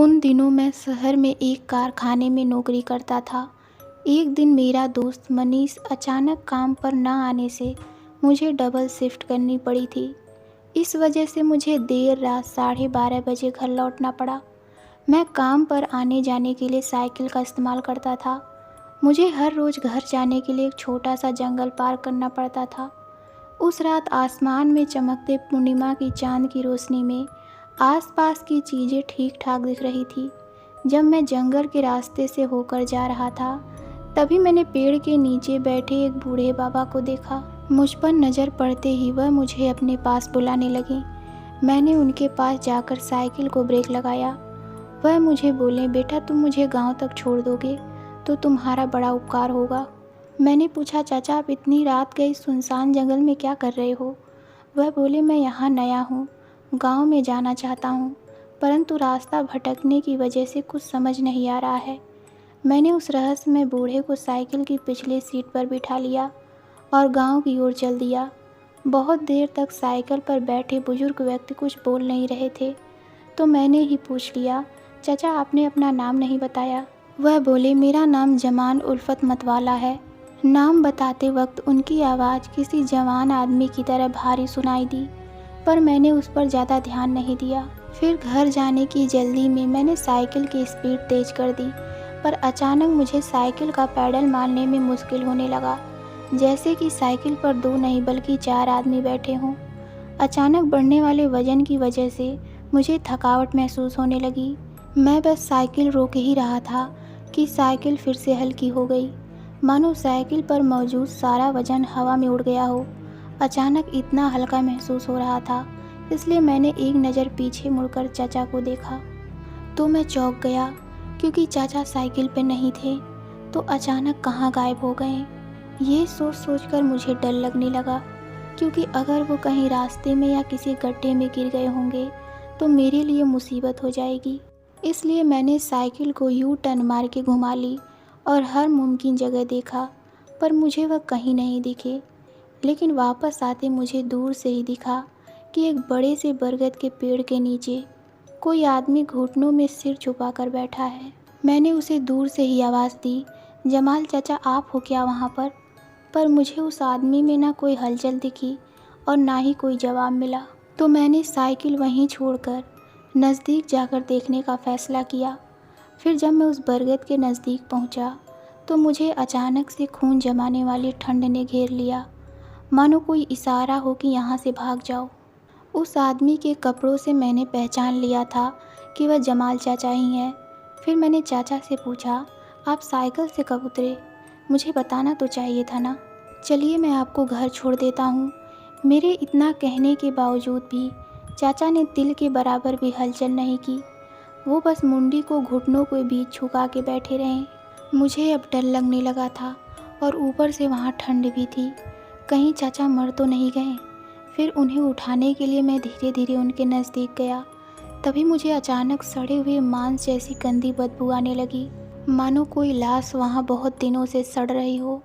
उन दिनों मैं शहर में एक कारखाने में नौकरी करता था। एक दिन मेरा दोस्त मनीष अचानक काम पर न आने से मुझे डबल शिफ्ट करनी पड़ी थी। इस वजह से मुझे देर रात 12:30 बजे घर लौटना पड़ा। मैं काम पर आने जाने के लिए साइकिल का इस्तेमाल करता था। मुझे हर रोज़ घर जाने के लिए एक छोटा सा जंगल पार करना पड़ता था। उस रात आसमान में चमकते पूर्णिमा की चांद की रोशनी में आसपास की चीज़ें ठीक ठाक दिख रही थी। जब मैं जंगल के रास्ते से होकर जा रहा था, तभी मैंने पेड़ के नीचे बैठे एक बूढ़े बाबा को देखा। मुझ पर नज़र पड़ते ही वह मुझे अपने पास बुलाने लगे। मैंने उनके पास जाकर साइकिल को ब्रेक लगाया। वह मुझे बोले, बेटा तुम मुझे गांव तक छोड़ दोगे तो तुम्हारा बड़ा उपकार होगा। मैंने पूछा, चाचा आप इतनी रात गए सुनसान जंगल में क्या कर रहे हो? वह बोले, मैं यहाँ नया हूँ, गांव में जाना चाहता हूँ, परंतु रास्ता भटकने की वजह से कुछ समझ नहीं आ रहा है। मैंने उस रहस्यमय बूढ़े को साइकिल की पिछली सीट पर बिठा लिया और गांव की ओर चल दिया। बहुत देर तक साइकिल पर बैठे बुजुर्ग व्यक्ति कुछ बोल नहीं रहे थे, तो मैंने ही पूछ लिया, चाचा आपने अपना नाम नहीं बताया। वह बोले, मेरा नाम जमान उल्फत मतवाला है। नाम बताते वक्त उनकी आवाज़ किसी जवान आदमी की तरह भारी सुनाई दी, पर मैंने उस पर ज़्यादा ध्यान नहीं दिया। फिर घर जाने की जल्दी में मैंने साइकिल की स्पीड तेज कर दी, पर अचानक मुझे साइकिल का पैडल मारने में मुश्किल होने लगा, जैसे कि साइकिल पर 2 नहीं बल्कि 4 आदमी बैठे हों। अचानक बढ़ने वाले वजन की वजह से मुझे थकावट महसूस होने लगी। मैं बस साइकिल रोक ही रहा था कि साइकिल फिर से हल्की हो गई, मानो साइकिल पर मौजूद सारा वजन हवा में उड़ गया हो। अचानक इतना हल्का महसूस हो रहा था, इसलिए मैंने एक नज़र पीछे मुड़कर चाचा को देखा तो मैं चौंक गया, क्योंकि चाचा साइकिल पे नहीं थे तो अचानक कहाँ गायब हो गए। ये सोच सोचकर मुझे डर लगने लगा, क्योंकि अगर वो कहीं रास्ते में या किसी गड्ढे में गिर गए होंगे तो मेरे लिए मुसीबत हो जाएगी। इसलिए मैंने साइकिल को यू टर्न मार के घुमा ली और हर मुमकिन जगह देखा, पर मुझे वह कहीं नहीं दिखे। लेकिन वापस आते मुझे दूर से ही दिखा कि एक बड़े से बरगद के पेड़ के नीचे कोई आदमी घुटनों में सिर छुपा कर बैठा है। मैंने उसे दूर से ही आवाज़ दी, जमाल चाचा आप हो क्या वहाँ पर? मुझे उस आदमी में ना कोई हलचल दिखी और ना ही कोई जवाब मिला। तो मैंने साइकिल वहीं छोड़कर नज़दीक जाकर देखने का फ़ैसला किया। फिर जब मैं उस बरगद के नज़दीक पहुंचा, तो मुझे अचानक से खून जमाने वाली ठंड ने घेर लिया, मानो कोई इशारा हो कि यहाँ से भाग जाओ। उस आदमी के कपड़ों से मैंने पहचान लिया था कि वह जमाल चाचा ही हैं। फिर मैंने चाचा से पूछा, आप साइकिल से कब उतरे? मुझे बताना तो चाहिए था ना। चलिए मैं आपको घर छोड़ देता हूँ। मेरे इतना कहने के बावजूद भी चाचा ने तिल के बराबर भी हलचल नहीं की। वो बस मुंडी को घुटनों के बीच झुका के बैठे रहे। मुझे अब डर लगने लगा था और ऊपर से वहाँ ठंड भी थी। कहीं चाचा मर तो नहीं गए। फिर उन्हें उठाने के लिए मैं धीरे धीरे उनके नज़दीक गया। तभी मुझे अचानक सड़े हुए मांस जैसी गंदी बदबू आने लगी, मानो कोई लाश वहाँ बहुत दिनों से सड़ रही हो।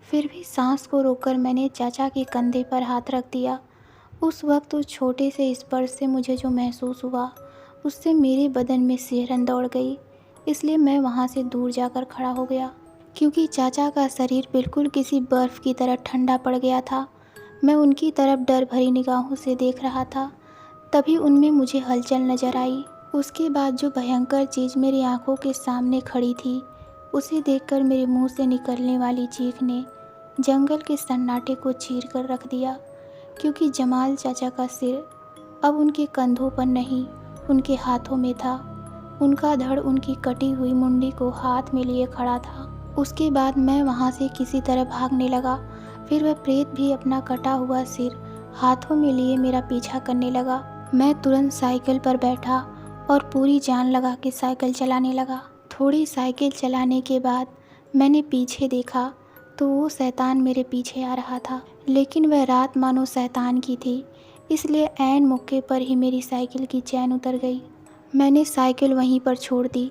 फिर भी सांस को रोककर मैंने चाचा के कंधे पर हाथ रख दिया। उस वक्त उस छोटे से स्पर्श से मुझे जो महसूस हुआ, उससे मेरे बदन में सिहरन दौड़ गई। इसलिए मैं वहाँ से दूर जाकर खड़ा हो गया, क्योंकि चाचा का शरीर बिल्कुल किसी बर्फ़ की तरह ठंडा पड़ गया था। मैं उनकी तरफ डर भरी निगाहों से देख रहा था। तभी उनमें मुझे हलचल नज़र आई। उसके बाद जो भयंकर चीज़ मेरी आंखों के सामने खड़ी थी, उसे देखकर मेरे मुंह से निकलने वाली चीख ने जंगल के सन्नाटे को चीर कर रख दिया, क्योंकि जमाल चाचा का सिर अब उनके कंधों पर नहीं, उनके हाथों में था। उनका धड़ उनकी कटी हुई मुंडी को हाथ में लिए खड़ा था। उसके बाद मैं वहाँ से किसी तरह भागने लगा। फिर वह प्रेत भी अपना कटा हुआ सिर हाथों में लिए मेरा पीछा करने लगा। मैं तुरंत साइकिल पर बैठा और पूरी जान लगा के साइकिल चलाने लगा। थोड़ी साइकिल चलाने के बाद मैंने पीछे देखा तो वो शैतान मेरे पीछे आ रहा था, लेकिन वह रात मानो शैतान की थी, इसलिए ऐन मौके पर ही मेरी साइकिल की चैन उतर गई। मैंने साइकिल वहीं पर छोड़ दी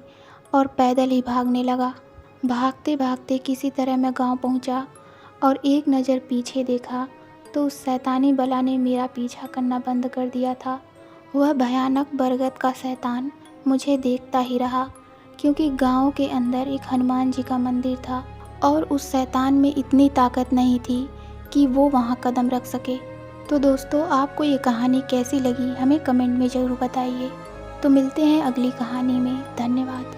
और पैदल ही भागने लगा। भागते भागते किसी तरह मैं गांव पहुंचा और एक नज़र पीछे देखा तो उस शैतानी बला ने मेरा पीछा करना बंद कर दिया था। वह भयानक बरगद का शैतान मुझे देखता ही रहा, क्योंकि गांव के अंदर एक हनुमान जी का मंदिर था और उस शैतान में इतनी ताकत नहीं थी कि वो वहाँ कदम रख सके। तो दोस्तों, आपको ये कहानी कैसी लगी हमें कमेंट में ज़रूर बताइए। तो मिलते हैं अगली कहानी में। धन्यवाद।